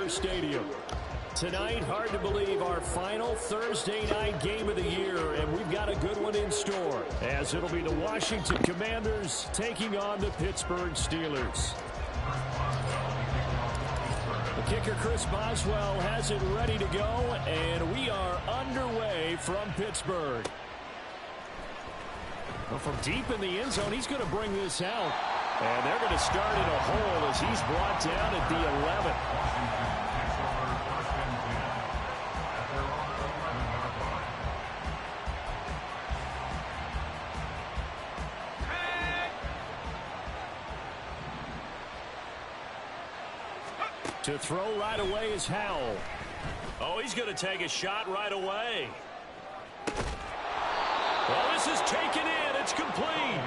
M24 Stadium. Tonight, hard to believe, our final Thursday night game of the year, and we've got a good one in store, as it'll be the Washington Commanders taking on the Pittsburgh Steelers. The kicker, Chris Boswell, has it ready to go, and we are underway from Pittsburgh. Well, from deep in the end zone, he's going to bring this out. And they're going to start in a hole as he's brought down at the 11. To throw right away is Howell. Oh, he's going to take a shot right away. Well, this is taken in. It's complete.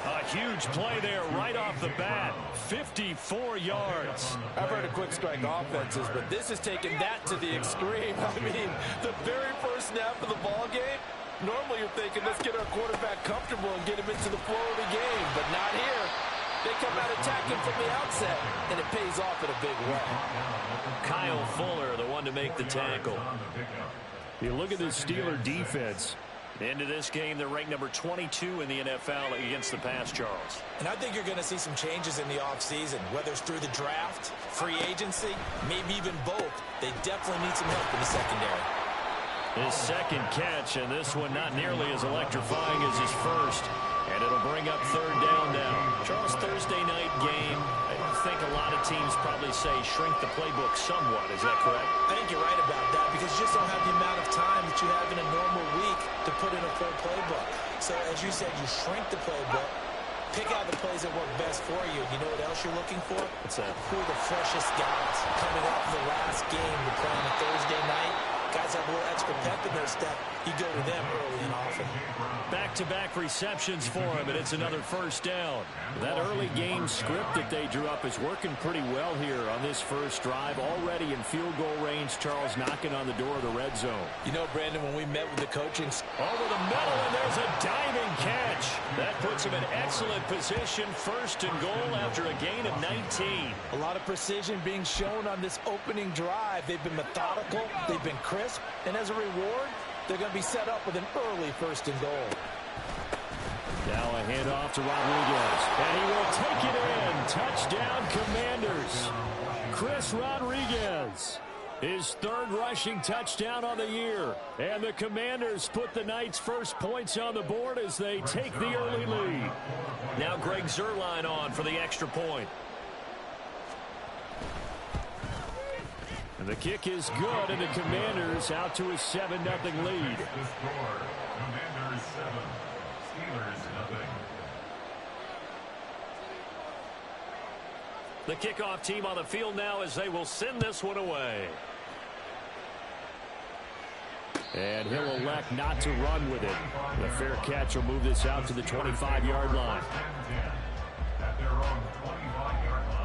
A huge play there right off the bat. 54 yards. I've heard of quick strike offenses, but this has taken that to the extreme. I mean, the very first snap of the ball game, normally you're thinking, let's get our quarterback comfortable and get him into the flow of the game, but not here. They come out attacking from the outset, and it pays off in a big way. Kyle Fuller, the one to make the tackle. You look at this Steeler defense. Into this game, they're ranked number 22 in the NFL against the pass, Charles. And I think you're going to see some changes in the offseason, whether it's through the draft, free agency, maybe even both. They definitely need some help in the secondary. His second catch, and this one not nearly as electrifying as his first. And it'll bring up third down now. Charles, Thursday night game, I think a lot of teams probably say shrink the playbook somewhat. Is that correct? I think you're right about that because you just don't have the amount of time that you have in a normal week to put in a full playbook. So, as you said, you shrink the playbook, pick out the plays that work best for you. You know what else you're looking for? What's that? Who are the freshest guys coming off the last game to play on a Thursday night? Guys have a little extra pep in their step. You go to them early and often. Back-to-back receptions for him, and it's another first down. That early game script that they drew up is working pretty well here on this first drive. Already in field goal range, Charles knocking on the door of the red zone. You know, Brandon, when we met with the coaching... Over the middle, and there's a diving catch. That puts him in excellent position. First and goal after a gain of 19. A lot of precision being shown on this opening drive. They've been methodical. They've been crisp. And as a reward, they're going to be set up with an early first and goal. Now a handoff to Rodriguez. And he will take it in. Touchdown, Commanders. Chris Rodriguez. His third rushing touchdown on the year. And the Commanders put the night's first points on the board as they take the early lead. Now Greg Zuerlein on for the extra point. And the kick is good, and the Commanders out to a 7-0 lead. The kickoff team on the field now as they will send this one away. And he'll elect not to run with it. The fair catch will move this out to the 25-yard line. At their own 25-yard line.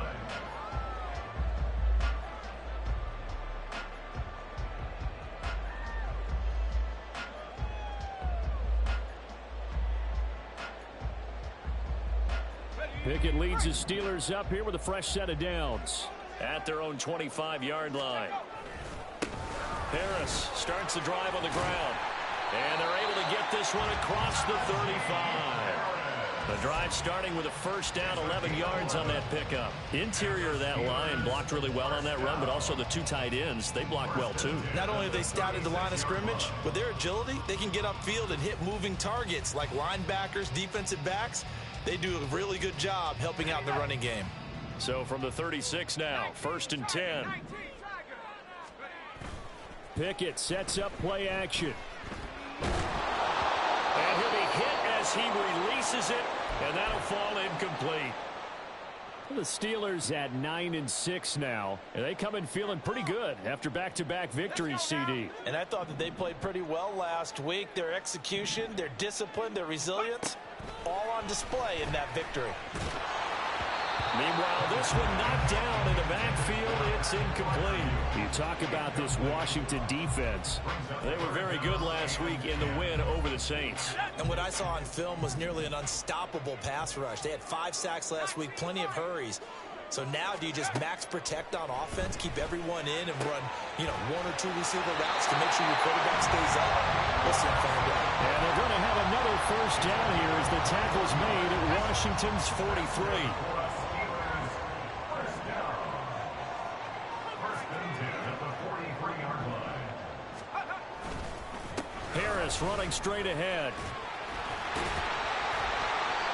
Pickett leads his Steelers up here with a fresh set of downs at their own 25-yard line. Harris starts the drive on the ground, and they're able to get this one across the 35. The drive starting with a first down, 11 yards on that pickup. Interior of that line blocked really well on that run, but also the two tight ends, they blocked well too. Not only have they scouted the line of scrimmage, with their agility, they can get upfield and hit moving targets like linebackers, defensive backs. They do a really good job helping out in the running game. So from the 36 now, first and 10. Pickett sets up play action. And he'll be hit as he releases it, and that'll fall incomplete. The Steelers at 9-6 now, and they come in feeling pretty good after back-to-back victories, CD. And I thought that they played pretty well last week. Their execution, their discipline, their resilience, all on display in that victory. Meanwhile, this one knocked down in the backfield. It's incomplete. You talk about this Washington defense. They were very good last week in the win over the Saints. And what I saw on film was nearly an unstoppable pass rush. They had 5 sacks last week, plenty of hurries. So now do you just max protect on offense, keep everyone in, and run, one or two receiver routes to make sure your quarterback stays up? We'll soon find out. And they're going to have another first down here as the tackle's made at Washington's 43. Harris running straight ahead.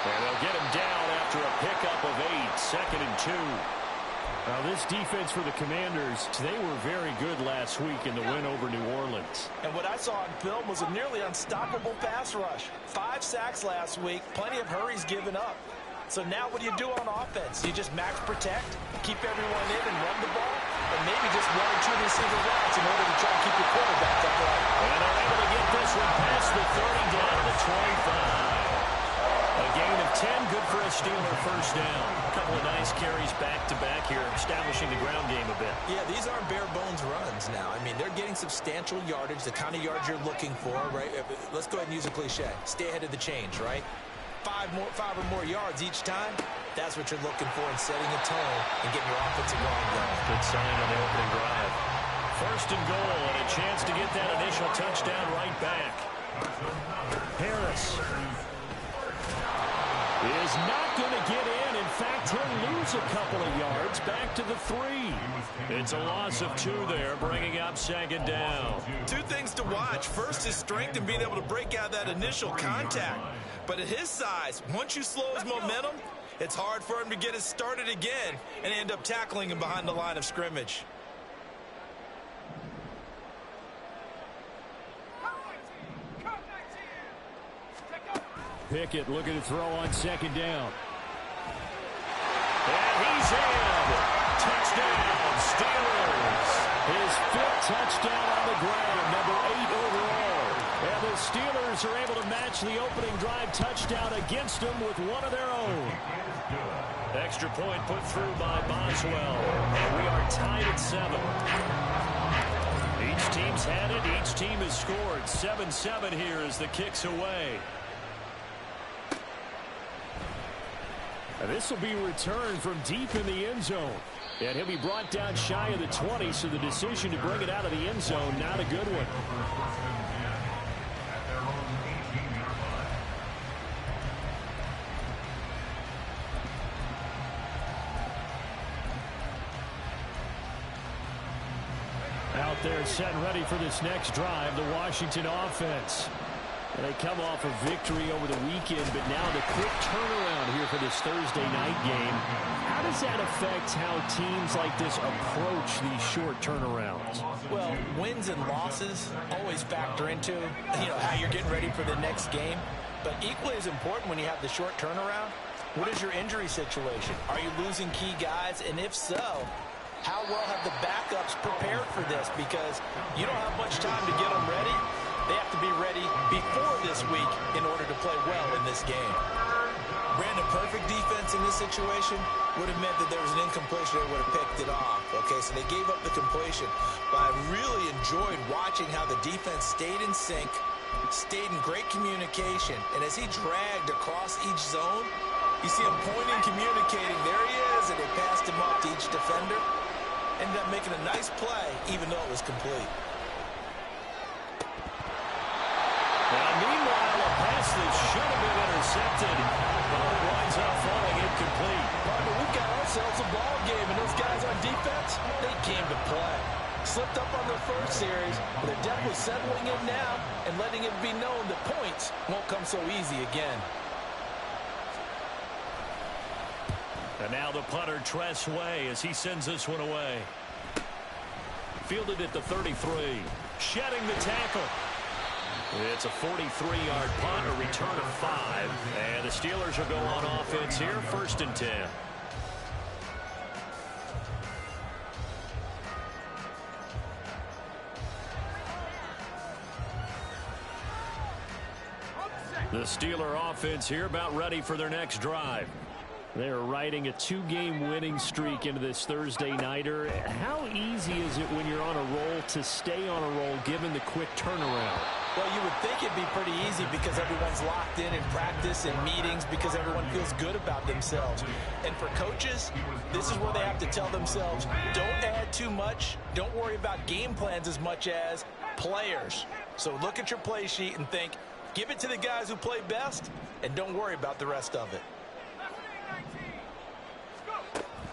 And they'll get him down after a pickup of 8, 2nd and 2. Now this defense for the Commanders, they were very good last week in the win over New Orleans. And what I saw on film was a nearly unstoppable pass rush. 5 sacks last week, plenty of hurries given up. So now what do you do on offense? You just max protect, keep everyone in and run the ball, and maybe just 1 or 2 receiver routes in order to try to keep your quarterback upright. And they're able to get this one past the 30 down to the 25. A gain of 10, good for a Steeler first down. A couple of nice carries back-to-back here, establishing the ground game a bit. Yeah, these aren't bare-bones runs now. I mean, they're getting substantial yardage, the kind of yards you're looking for, right? Let's go ahead and use a cliche. Stay ahead of the change, right? 5 or more yards each time, that's what you're looking for in setting a tone and getting your offensive line going. Good sign on the opening drive. First and goal, and a chance to get that initial touchdown right back. Harris is not going to get in. In fact, he'll lose a couple of yards back to the 3. It's a loss of 2 there, bringing up 2nd down. 2 things to watch. First, his strength and being able to break out that initial contact. But at his size, once you slow his momentum, it's hard for him to get it started again and end up tackling him behind the line of scrimmage. Pickett looking to throw on 2nd down. And he's in. Touchdown, Steelers. His 5th touchdown on the ground, number 8 overall. And the Steelers are able to match the opening drive touchdown against them with one of their own. Extra point put through by Boswell. And we are tied at 7. Each team's had it. Each team has scored. 7-7 here as the kick's away. And this will be returned from deep in the end zone. And he'll be brought down shy of the 20, so the decision to bring it out of the end zone, not a good one. Out there set and ready for this next drive, the Washington offense. And they come off a victory over the weekend, but now the quick turnaround here for this Thursday night game. How does that affect how teams like this approach these short turnarounds? Well, wins and losses always factor into, how you're getting ready for the next game. But equally as important when you have the short turnaround, what is your injury situation? Are you losing key guys? And if so, how well have the backups prepared for this? Because you don't have much time to get them ready. They have to be ready before this week in order to play well in this game. Brandon, perfect defense in this situation would have meant that there was an incompletion. They would have picked it off. Okay, so they gave up the completion. But I really enjoyed watching how the defense stayed in sync, stayed in great communication. And as he dragged across each zone, you see him pointing, communicating. There he is, and they passed him up to each defender. Ended up making a nice play, even though it was complete. Now, meanwhile, a pass that should have been intercepted, but it winds up falling incomplete. Partner, we've got ourselves a ball game, and those guys on defense, they came to play. Slipped up on their first series, but they're definitely settling in now and letting it be known that points won't come so easy again. And now the punter, Tress Way, as he sends this one away. Fielded at the 33. Shedding the tackle. It's a 43-yard punt, a return of 5. And the Steelers will go on offense here, 1st and 10. The Steeler offense here about ready for their next drive. They're riding a 2-game winning streak into this Thursday nighter. How easy is it when you're on a roll to stay on a roll given the quick turnaround? Well, you would think it'd be pretty easy because everyone's locked in practice and meetings because everyone feels good about themselves. And for coaches, this is where they have to tell themselves, don't add too much. Don't worry about game plans as much as players. So look at your play sheet and think, give it to the guys who play best and don't worry about the rest of it.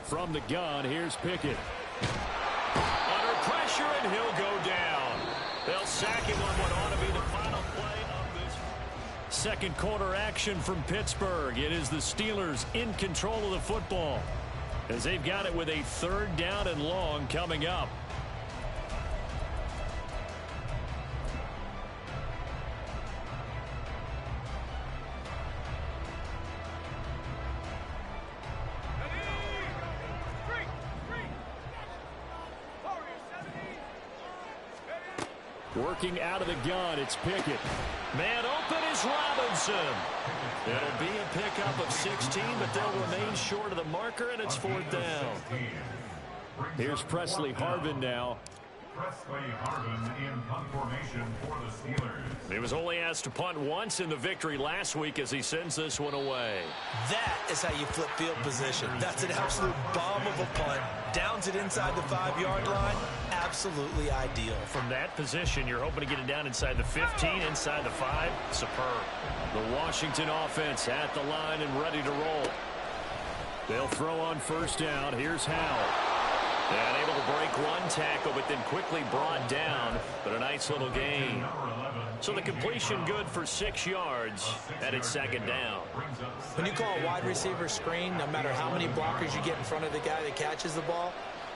From the gun, here's Pickett. Under pressure, and he'll go down. They'll sack him on what ought to be the final play of this. Second quarter action from Pittsburgh. It is the Steelers in control of the football as they've got it with a 3rd down and long coming up. Working out of the gun, it's Pickett. Man open is Robinson. It'll be a pickup of 16, but they'll remain short of the marker, and it's 4th down. Here's Presley Harvin now. Presley Harvin in punt formation for the Steelers. He was only asked to punt once in the victory last week as he sends this one away. That is how you flip field position. That's an absolute bomb of a punt. Downs it inside the 5-yard line. Absolutely ideal. From that position, you're hoping to get it down inside the 15, inside the 5. Superb. The Washington offense at the line and ready to roll. They'll throw on 1st down. Here's Howell. And able to break one tackle, but then quickly brought down. But a nice little gain. So the completion good for 6 yards, and it's 2nd down. When you call a wide receiver screen, no matter how many blockers you get in front of the guy that catches the ball,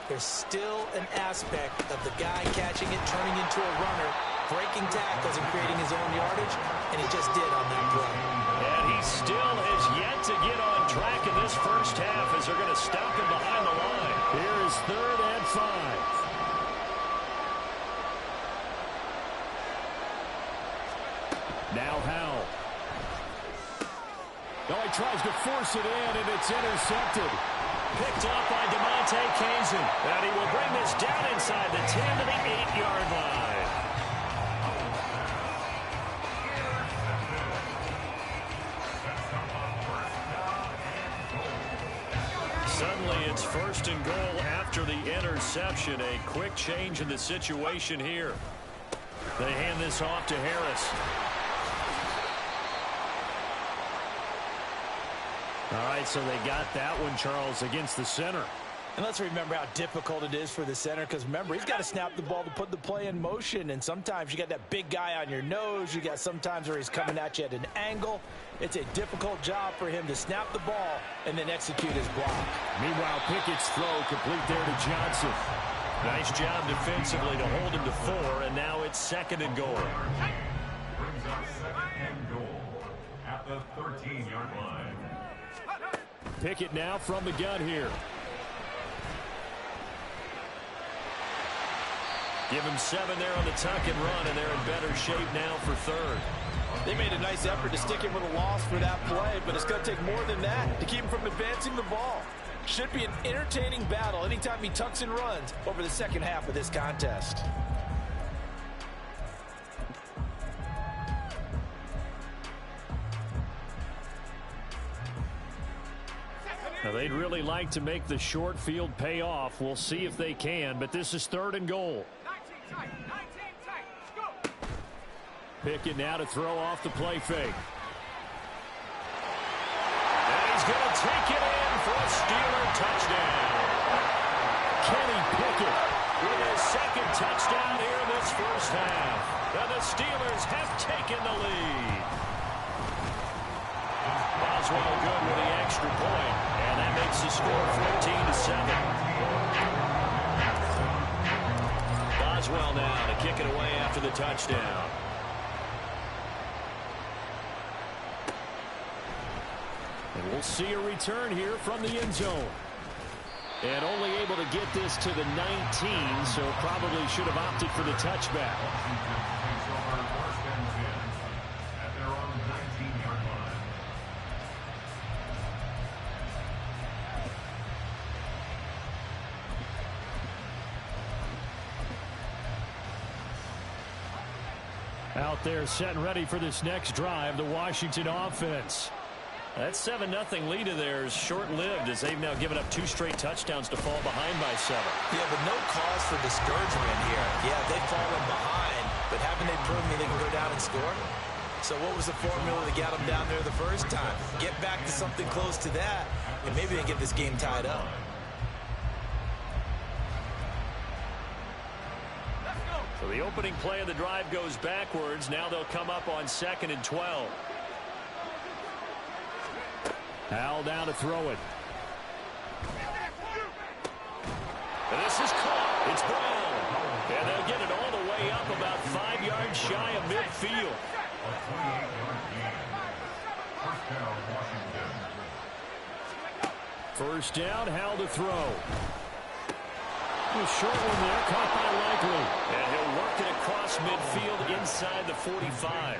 there's still an aspect of the guy catching it, turning into a runner, breaking tackles and creating his own yardage, and he just did on that play. And he still has yet to get on track in this first half as they're going to stop him behind the line. Here is 3rd and 5. Now Howell. Oh, he tries to force it in, and it's intercepted. Picked up by DeMonte Kazin. And he will bring this down inside the 10 to the 8-yard line. Suddenly it's 1st and goal after the interception. A quick change in the situation here. They hand this off to Harris. All right, so they got that one, Charles, against the center. And let's remember how difficult it is for the center, because remember, he's got to snap the ball to put the play in motion, and sometimes you got that big guy on your nose. You got sometimes where he's coming at you at an angle. It's a difficult job for him to snap the ball and then execute his block. Meanwhile, Pickett's throw complete there to Johnson. Nice job defensively to hold him to 4, and now it's 2nd and goal. Brings up 2nd and goal at the 13-yard line. Pickett now from the gun here. Give him 7 there on the tuck and run, and they're in better shape now for 3rd. They made a nice effort to stick him with a loss for that play, but it's going to take more than that to keep him from advancing the ball. Should be an entertaining battle anytime he tucks and runs over the second half of this contest. Now, they'd really like to make the short field pay off. We'll see if they can, but this is 3rd and goal. Pickett now to throw off the play fake. And he's going to take it in for a Steeler touchdown. Kenny Pickett with his 2nd touchdown here in this first half. And the Steelers have taken the lead. Boswell good with the extra point, and that makes the score 14-7. Boswell now to kick it away after the touchdown. And we'll see a return here from the end zone. And only able to get this to the 19, so probably should have opted for the touchback. Out there set and ready for this next drive, the Washington offense. That 7-0 lead of theirs short-lived as they've now given up 2 straight touchdowns to fall behind by 7. Yeah, but no cause for discouragement here. Yeah, they've fallen behind, but haven't they proven they can go down and score? So what was the formula that got them down there the first time? Get back to something close to that, and maybe they get this game tied up. So the opening play of the drive goes backwards. Now they'll come up on 2nd and 12. Howell down to throw it. And this is caught. It's Brown. And they'll get it all the way up about 5 yards shy of midfield. A 28-yard gain. First down, Washington. First down, Howell to throw. A short one there, caught by Likely. And he'll work it across midfield inside the 45.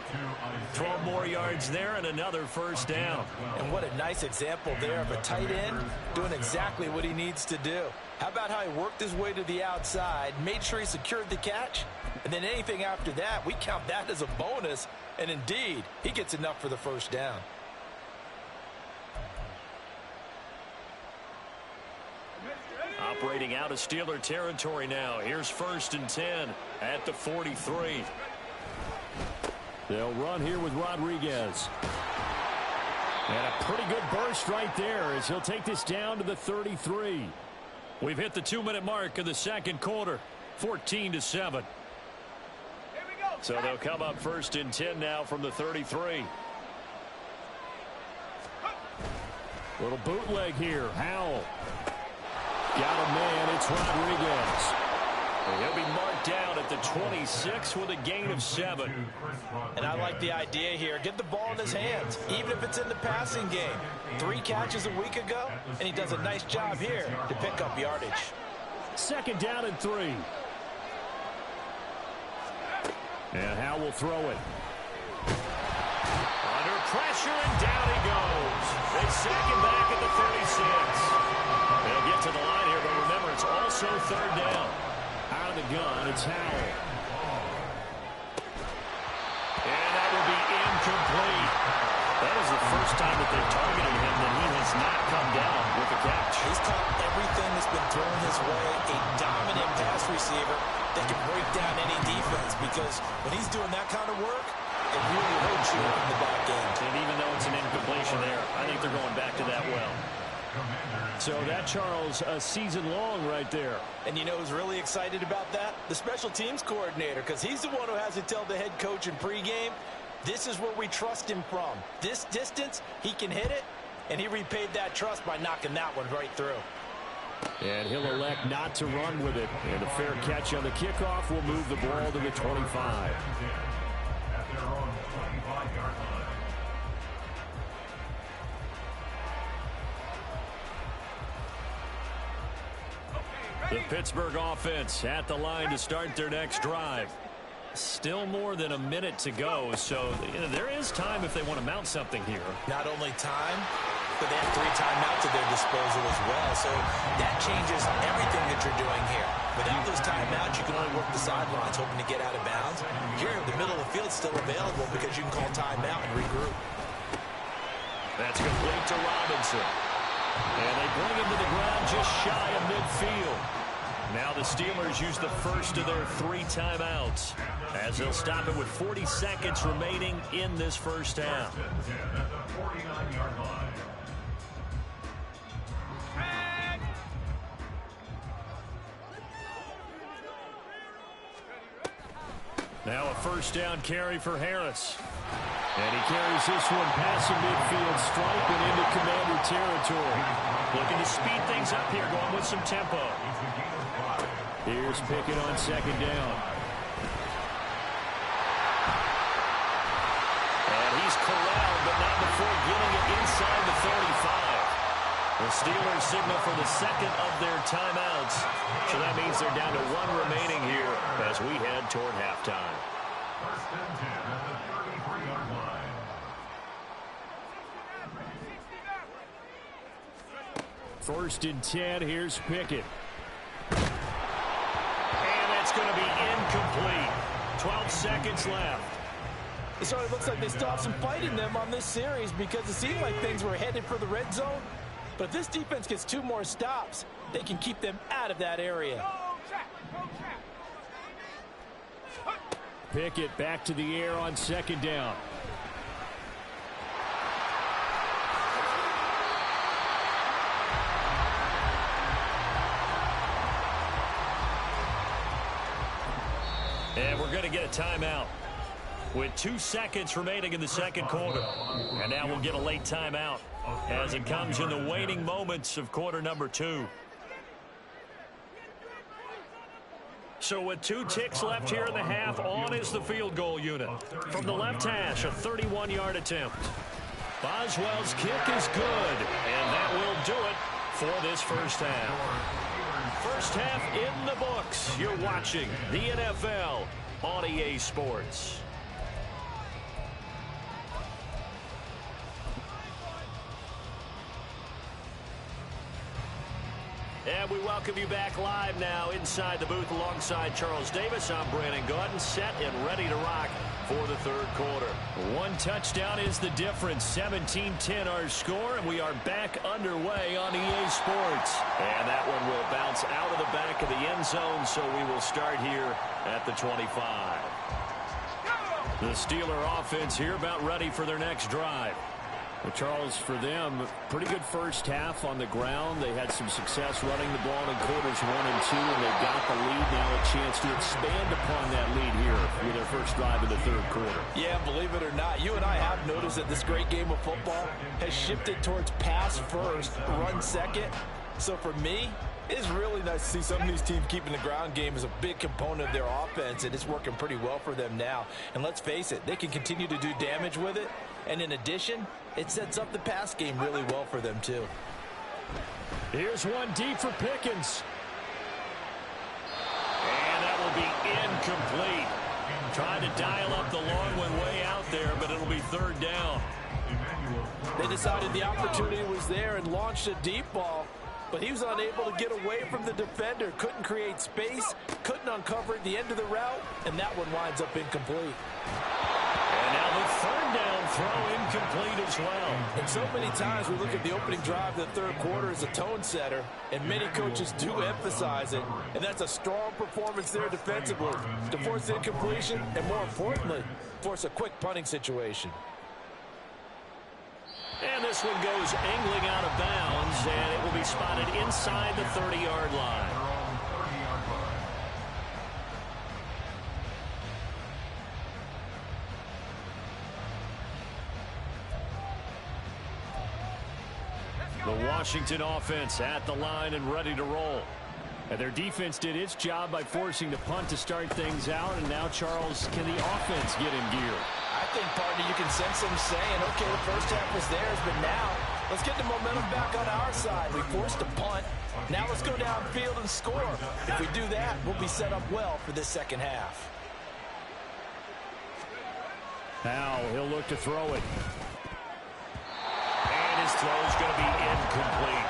12 more yards there and another first down. And what a nice example there of a tight end doing exactly what he needs to do. How about how he worked his way to the outside, made sure he secured the catch, and then anything after that, we count that as a bonus. And indeed, he gets enough for the first down. Operating out of Steeler territory now. Here's 1st and 10 at the 43. They'll run here with Rodriguez. And a pretty good burst right there as he'll take this down to the 33. We've hit the 2-minute mark of the second quarter. 14-7. So they'll come up 1st and 10 now from the 33. Little bootleg here. Howell. Got a man. It's Rodriguez. And he'll be marked down at the 26 with a gain of 7. And I like the idea here. Get the ball in his hands, even if it's in the passing game. 3 catches a week ago, and he does a nice job here to pick up yardage. 2nd down and 3. And Howell will throw it. Under pressure, and down he goes. They sack him back at the 36. They'll get to the line here, but remember, it's also 3rd down. Out of the gun, it's Howell. And that will be incomplete. That is the first time that they've targeted him that he has not come down with a catch. He's caught everything that's been thrown his way. A dominant pass receiver that can break down any defense, because when he's doing that kind of work, it really hurts you in the back end. And even though it's an incompletion there, I think they're going back to that well. So that, Charles, a season long right there. And you know who's really excited about that? The special teams coordinator, because he's the one who has to tell the head coach in pregame, this is where we trust him from. This distance, he can hit it, and he repaid that trust by knocking that one right through. And he'll elect not to run with it. And a fair catch on the kickoff will move the ball to the 25. At their own 25-yard line. The Pittsburgh offense at the line to start their next drive. Still more than a minute to go, so there is time if they want to mount something here. Not only time, but they have 3 timeouts at their disposal as well, so that changes everything that you're doing here. Without those timeouts, you can only work the sidelines, hoping to get out of bounds. Here, the middle of the field is still available because you can call timeout and regroup. That's complete to Robinson. And they bring him to the ground just shy of midfield. Now the Steelers use the first of their 3 timeouts as they'll stop it with 40 seconds remaining in this first half. At the 49-yard line. Now a first down carry for Harris. And he carries this one past the midfield stripe and into Commander territory. Looking to speed things up here, going with some tempo. Here's Pickett on 2nd down. And he's corralled, but not before getting it inside the 35. The Steelers signal for the 2nd of their timeouts. So that means they're down to 1 remaining here as we head toward halftime. First and 10 at the 33-yard line. First and 10, here's Pickett. And that's going to be incomplete. 12 seconds left. It certainly looks like they still have some fight in them on this series because it seemed like things were headed for the red zone. But if this defense gets 2 more stops, they can keep them out of that area. Pickett back to the air on 2nd down. And we're going to get a timeout with 2 seconds remaining in the 2nd quarter. And now we'll get a late timeout as it comes in the waning moments of quarter number 2. So with 2 ticks left here in the half, on is the field goal unit. From the left hash, a 31-yard attempt. Boswell's kick is good, and that will do it for this first half. First half in the books. You're watching the NFL on EA Sports. And we welcome you back live now inside the booth alongside Charles Davis. I'm Brandon Gaudin, set and ready to rock for the 3rd quarter. 1 touchdown is the difference. 17-10 our score, and we are back underway on EA Sports. And that one will bounce out of the back of the end zone, so we will start here at the 25. The Steeler offense here about ready for their next drive. Well, Charles, for them, pretty good first half on the ground. They had some success running the ball in quarters 1 and 2, and they got the lead. Now a chance to expand upon that lead here with their first drive in the 3rd quarter. Yeah, believe it or not, you and I have noticed that this great game of football has shifted towards pass first, run second. So for me, it's really nice to see some of these teams keeping the ground game as a big component of their offense, and it's working pretty well for them now. And let's face it, they can continue to do damage with it. And in addition, it sets up the pass game really well for them, too. Here's one deep for Pickens. And that will be incomplete. Trying to dial up the long one way out there, but it'll be 3rd down. They decided the opportunity was there and launched a deep ball, but he was unable to get away from the defender. Couldn't create space, couldn't uncover at the end of the route, and that one winds up incomplete. And now the 3rd down throw incomplete as well. And so many times we look at the opening drive of the 3rd quarter as a tone setter, and many coaches do emphasize it, and that's a strong performance there defensively to force incompletion and, more importantly, force a quick punting situation. And this one goes angling out of bounds, and it will be spotted inside the 30-yard line. The Washington offense at the line and ready to roll. And their defense did its job by forcing the punt to start things out. And now, Charles, can the offense get in gear? I think, partner, you can sense them saying, okay, the first half was theirs, but now let's get the momentum back on our side. We forced a punt. Now let's go downfield and score. If we do that, we'll be set up well for this second half. Now he'll look to throw it. And his throw is going to be incomplete.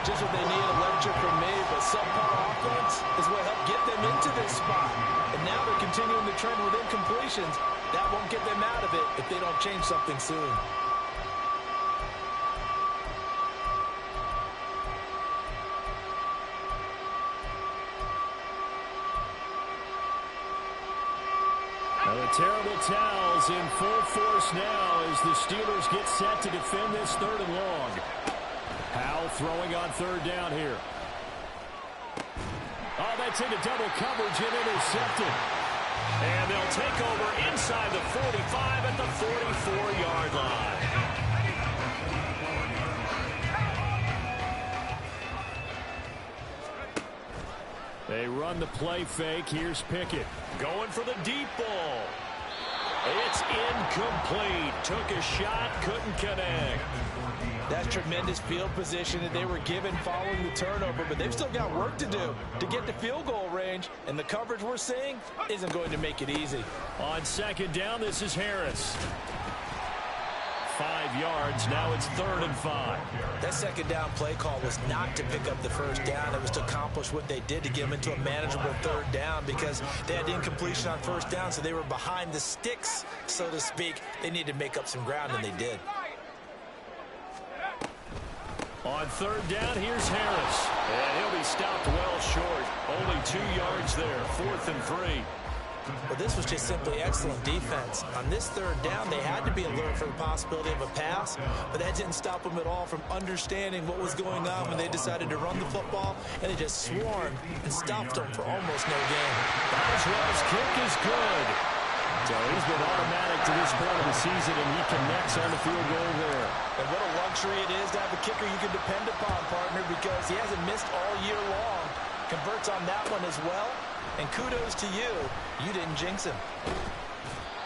Just what they need, a lecture from me, but subpar offense is what helped get them into this spot. And now they're continuing the trend with incompletions. That won't get them out of it if they don't change something soon. Now the terrible towels in full force now as the Steelers get set to defend this 3rd and long. Howell throwing on 3rd down here. Oh, that's into double coverage and intercepted. And they'll take over inside the 45 at the 44-yard line. They run the play fake. Here's Pickett going for the deep ball. It's incomplete. Took a shot, couldn't connect. That's tremendous field position that they were given following the turnover, but they've still got work to do to get to field goal range, and the coverage we're seeing isn't going to make it easy. On 2nd down, this is Harris. 5 yards. Now it's 3rd and 5. That second down play call was not to pick up the first down. It was to accomplish what they did to get them into a manageable 3rd down because they had incompletion on first down, so they were behind the sticks, so to speak. They needed to make up some ground, and they did. On 3rd down, here's Harris. And he'll be stopped well short. Only 2 yards there. 4th and 3. Well, this was just simply excellent defense. On this 3rd down, they had to be alert for the possibility of a pass, but that didn't stop them at all from understanding what was going on when they decided to run the football, and they just swarmed and stopped them for almost no gain. Boswell's kick is good. So he's been automatic to this point of the season, and he connects on the field goal there. And what a luxury it is to have a kicker you can depend upon, partner, because he hasn't missed all year long. Converts on that one as well. And kudos to you. You didn't jinx him.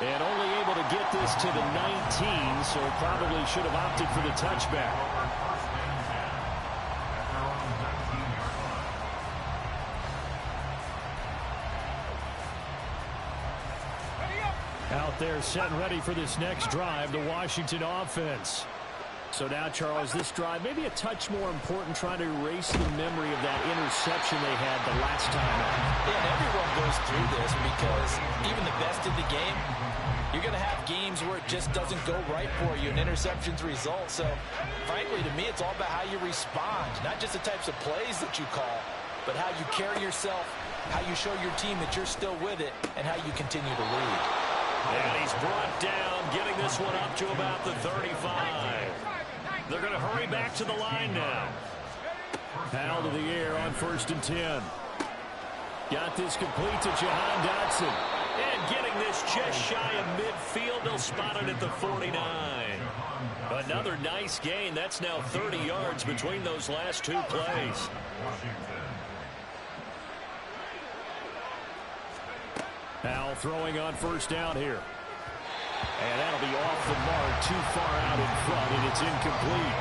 And only able to get this to the 19, so probably should have opted for the touchback. Out there set and ready for this next drive, the Washington offense. So now, Charles, this drive maybe a touch more important, trying to erase the memory of that interception they had the last time out. Yeah, and everyone goes through this because even the best in the game, you're going to have games where it just doesn't go right for you, and interceptions result. So, frankly, to me, it's all about how you respond, not just the types of plays that you call, but how you carry yourself, how you show your team that you're still with it, and how you continue to lead. And he's brought down, getting this one up to about the 35. They're going to hurry back to the line now. Powell to the air on 1st and 10. Got this complete to Jahan Dotson. And getting this just shy of midfield. They'll spot it at the 49. Another nice gain. That's now 30 yards between those last 2 plays. Powell throwing on 1st down here. And that'll be off the mark, too far out in front, and it's incomplete.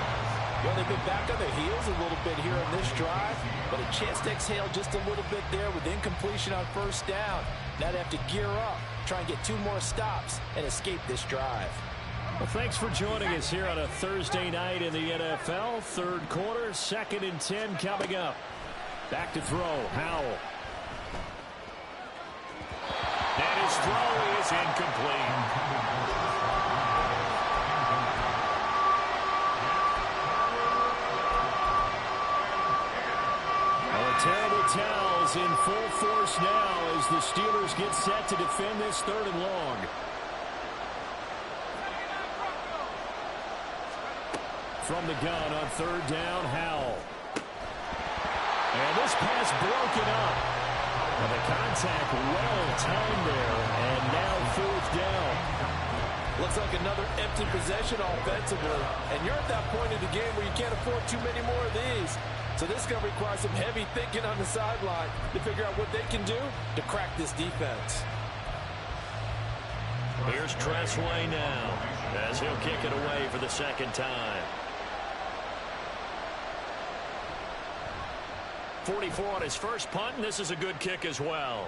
Well, they've been back on their heels a little bit here on this drive, but a chance to exhale just a little bit there with incompletion on 1st down. Now they have to gear up, try and get 2 more stops, and escape this drive. Well, thanks for joining us here on a Thursday night in the NFL. 3rd quarter, 2nd and 10 coming up. Back to throw, Howell. And his throw is incomplete. Terrible towels in full force now as the Steelers get set to defend this 3rd and long. From the gun on 3rd down, Howell. And this pass broken up. And the contact well timed there, and now 4th down. Looks like another empty possession offensively. And you're at that point in the game where you can't afford too many more of these. So this is going to require some heavy thinking on the sideline to figure out what they can do to crack this defense. Here's Tressway now as he'll kick it away for the 2nd time. 44 on his first punt, and this is a good kick as well.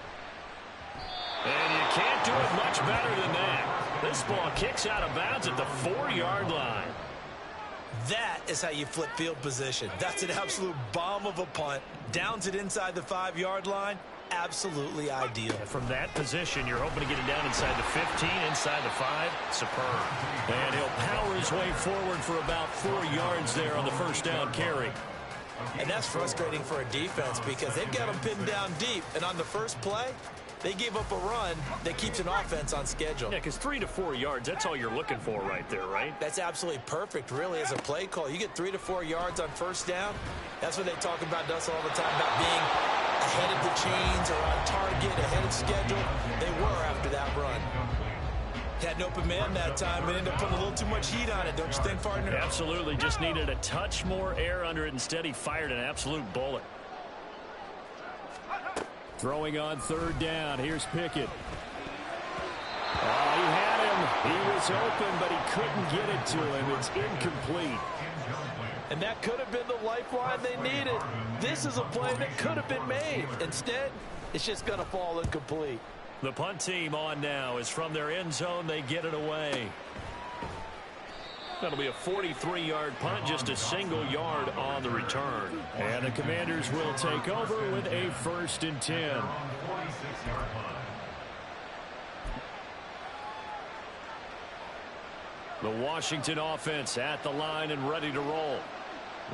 And you can't do it much better than that. This ball kicks out of bounds at the 4-yard line. That is how you flip field position. That's an absolute bomb of a punt. Downs it inside the 5-yard line. Absolutely ideal. From that position, you're hoping to get it down inside the 15, inside the 5. Superb. And he'll power his way forward for about 4 yards there on the 1st down carry. And that's frustrating for a defense because they've got them pinned down deep. And on the first play, they gave up a run that keeps an offense on schedule. Yeah, because 3 to 4 yards, that's all you're looking for right there, right? That's absolutely perfect, really, as a play call. You get 3 to 4 yards on 1st down. That's what they talk about us all the time, about being ahead of the chains or on target, ahead of schedule. They were after that run. Had an open man that time, but ended up putting a little too much heat on it, don't you think, partner? Absolutely. Just needed a touch more air under it. Instead, he fired an absolute bullet. Throwing on 3rd down. Here's Pickett. Oh, he had him. He was open, but he couldn't get it to him. It's incomplete. And that could have been the lifeline they needed. This is a play that could have been made. Instead, it's just going to fall incomplete. The punt team on now is from their end zone. They get it away. That'll be a 43-yard punt, just a single yard on the return. And the Commanders will take over with a 1st and 10. 46-yard punt. The Washington offense at the line and ready to roll.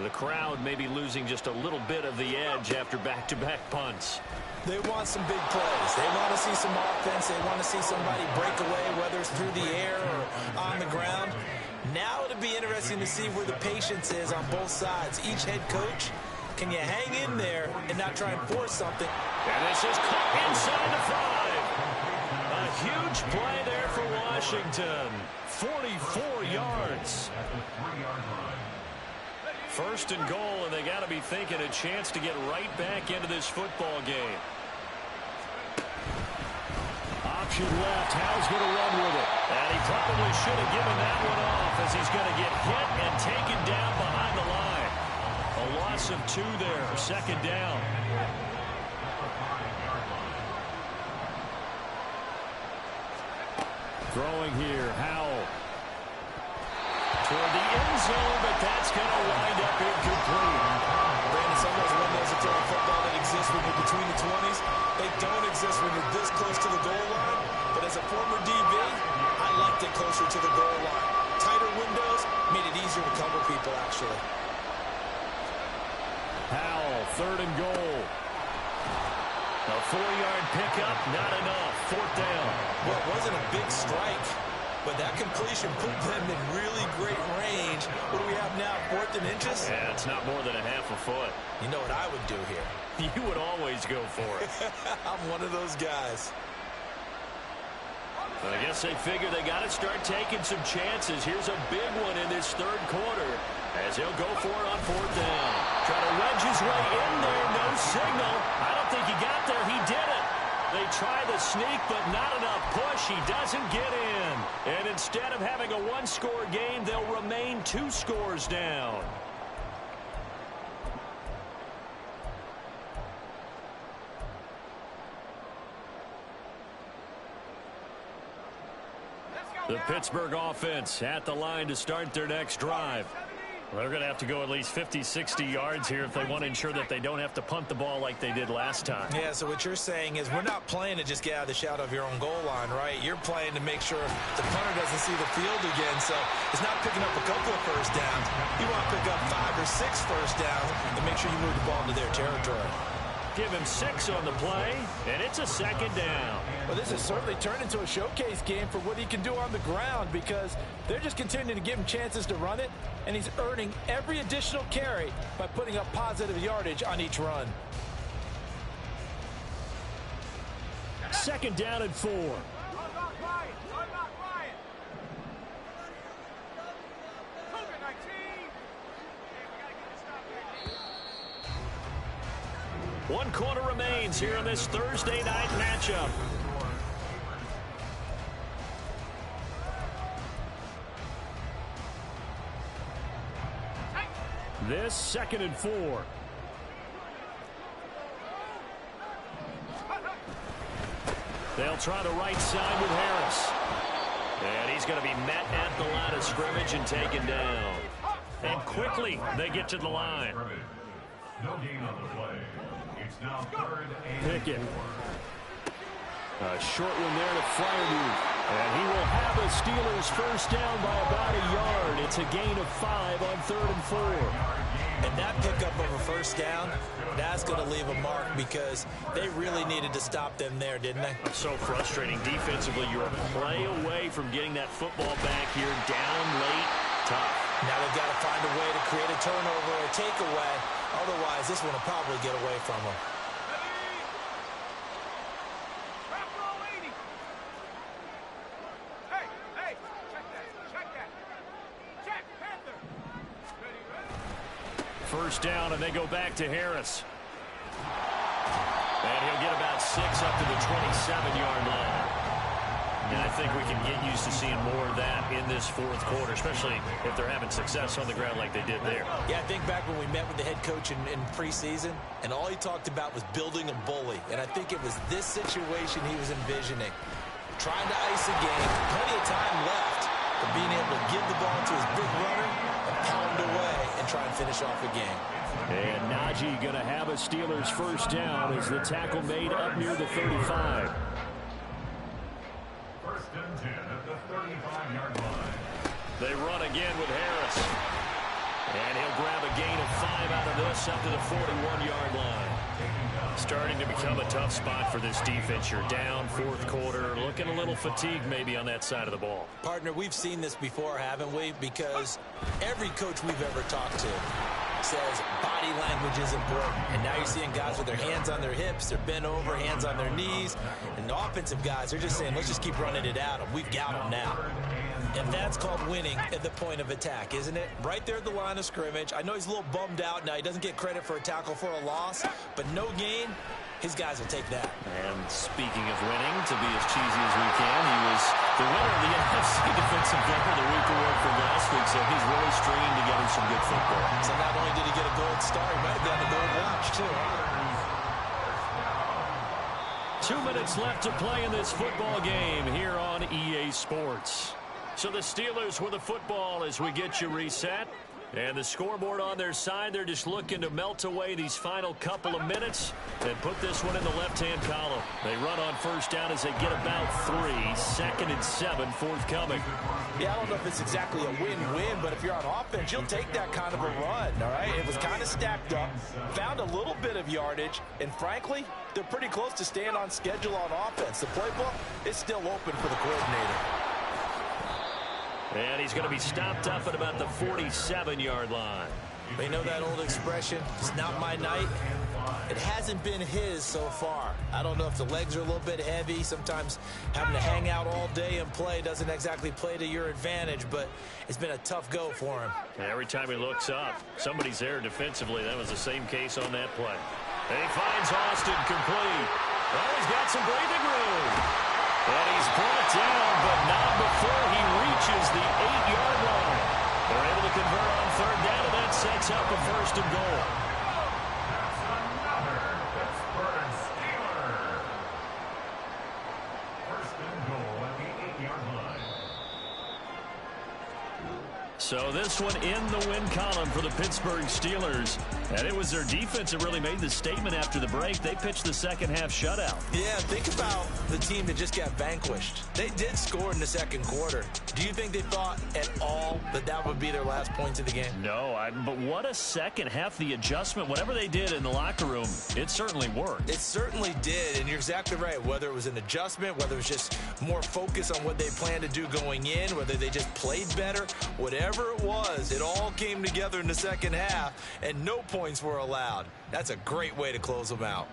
The crowd may be losing just a little bit of the edge after back-to-back punts. They want some big plays. They want to see some offense. They want to see somebody break away, whether it's through the air or on the ground. Now it'll be interesting to see where the patience is on both sides. Each head coach, can you hang in there and not try and force something? And this is caught inside the 5. A huge play there for Washington. 44 yards. At the 3-yard line. 1st and goal, and they got to be thinking a chance to get right back into this football game. Option left. How's going to run with it? And he probably should have given that one off as he's going to get hit and taken down behind the line. A loss of 2 there. 2nd down. Throwing here, Howell. Toward the end zone, but that's going to wind up incomplete. Brandon, some of those windows of throwing football that exist when you're between the 20s, they don't exist when you're this close to the goal line. But as a former DB, I liked it closer to the goal line. Tighter windows made it easier to cover people, actually. Howell, 3rd and goal. A 4-yard pickup, not enough. 4th down. Well, it wasn't a big strike, but that completion put them in really great range. What do we have now, 4th and inches? Yeah, it's not more than a half a foot. You know what I would do here? You would always go for it. I'm one of those guys. But I guess they figure they got to start taking some chances. Here's a big one in this 3rd quarter as he'll go for it on 4th down. Try to wedge his way in there. No signal. I don't think he got there. He did it. They try the sneak, but not enough push. He doesn't get in. And instead of having a 1-score game, they'll remain 2 scores down. The Pittsburgh offense at the line to start their next drive. They're going to have to go at least 50, 60 yards here if they want to ensure that they don't have to punt the ball like they did last time. Yeah, so what you're saying is we're not playing to just get out of the shadow of your own goal line, right? You're playing to make sure the punter doesn't see the field again. So it's not picking up a couple of 1st downs. You want to pick up 5 or 6 1st downs and make sure you move the ball into their territory. Give him 6 on the play, and it's a 2nd down. Well, this has certainly turned into a showcase game for what he can do on the ground because they're just continuing to give him chances to run it, and he's earning every additional carry by putting up positive yardage on each run. 2nd down and 4. One quarter remains here in this Thursday night matchup. This 2nd and 4. They'll try the right side with Harris. And he's going to be met at the line of scrimmage and taken down. And quickly they get to the line. No gain on the play. It's now 3rd and Pickett. 4. A short one there to Freiermuth. And he will have the Steelers 1st down by about a yard. It's a gain of 5 on 3rd and 4. And that pickup of a 1st down, that's going to leave a mark because they really needed to stop them there, didn't they? So frustrating defensively. You're a play away from getting that football back here. Down late. Tough. Now they've got to find a way to create a turnover or a takeaway. Otherwise, this one will probably get away from them. First down, and they go back to Harris. And he'll get about 6 up to the 27-yard line. And I think we can get used to seeing more of that in this 4th quarter, especially if they're having success on the ground like they did there. Yeah, I think back when we met with the head coach in preseason, and all he talked about was building a bully. And I think it was this situation he was envisioning. Trying to ice a game, plenty of time left, but being able to give the ball to his big runner and pound away and try and finish off a game. And Najee going to have a Steelers first down as the tackle made up near the 35. First and 10 at the 35-yard line. They run again with Harris. And he'll grab a gain of 5 out of this up to the 41-yard line. Starting to become a tough spot for this defense. You're down fourth quarter, looking a little fatigued maybe on that side of the ball. Partner, we've seen this before, haven't we? Because every coach we've ever talked to says body language is important. And now you're seeing guys with their hands on their hips, they're bent over, hands on their knees. And the offensive guys, they're just saying, let's just keep running it at them. We've got them now. And that's called winning at the point of attack, isn't it? Right there at the line of scrimmage. I know he's a little bummed out now. He doesn't get credit for a tackle for a loss, but no gain, his guys will take that. And speaking of winning, to be as cheesy as we can, he was the winner of the NFC Defensive Player of the Week award from last week, so he's really stringing together some good football. So not only did he get a gold star, he might have gotten a gold watch, too. 2 minutes left to play in this football game here on EA Sports. So the Steelers with the football as we get you reset. And the scoreboard on their side, they're just looking to melt away these final couple of minutes and put this one in the left-hand column. They run on first down as they get about 3. 2nd and 7 forthcoming. Yeah, I don't know if it's exactly a win-win, but if you're on offense, you'll take that kind of a run, all right? It was kind of stacked up, found a little bit of yardage, and frankly, they're pretty close to staying on schedule on offense. The playbook is still open for the coordinator. And he's going to be stopped up at about the 47-yard line. They know that old expression, it's not my night. It hasn't been his so far. I don't know if the legs are a little bit heavy. Sometimes having to hang out all day and play doesn't exactly play to your advantage, but it's been a tough go for him. Every time he looks up, somebody's there defensively. That was the same case on that play. And he finds Austin complete. Well, he's got some breathing room. And he's brought down, but not before he reaches the 8-yard line. They're able to convert on third down, and that sets up a first and goal. That's another Pittsburgh Steeler. First and goal at the 8-yard line. So this one in the win column for the Pittsburgh Steelers. And it was their defense that really made the statement after the break. They pitched the second half shutout. Yeah, think about the team that just got vanquished. They did score in the second quarter. Do you think they thought at all that that would be their last points of the game? No, but what a second half. The adjustment, whatever they did in the locker room, it certainly worked. It certainly did, and you're exactly right. Whether it was an adjustment, whether it was just more focus on what they planned to do going in, whether they just played better, whatever it was, it all came together in the second half, and no points were allowed. That's a great way to close them out.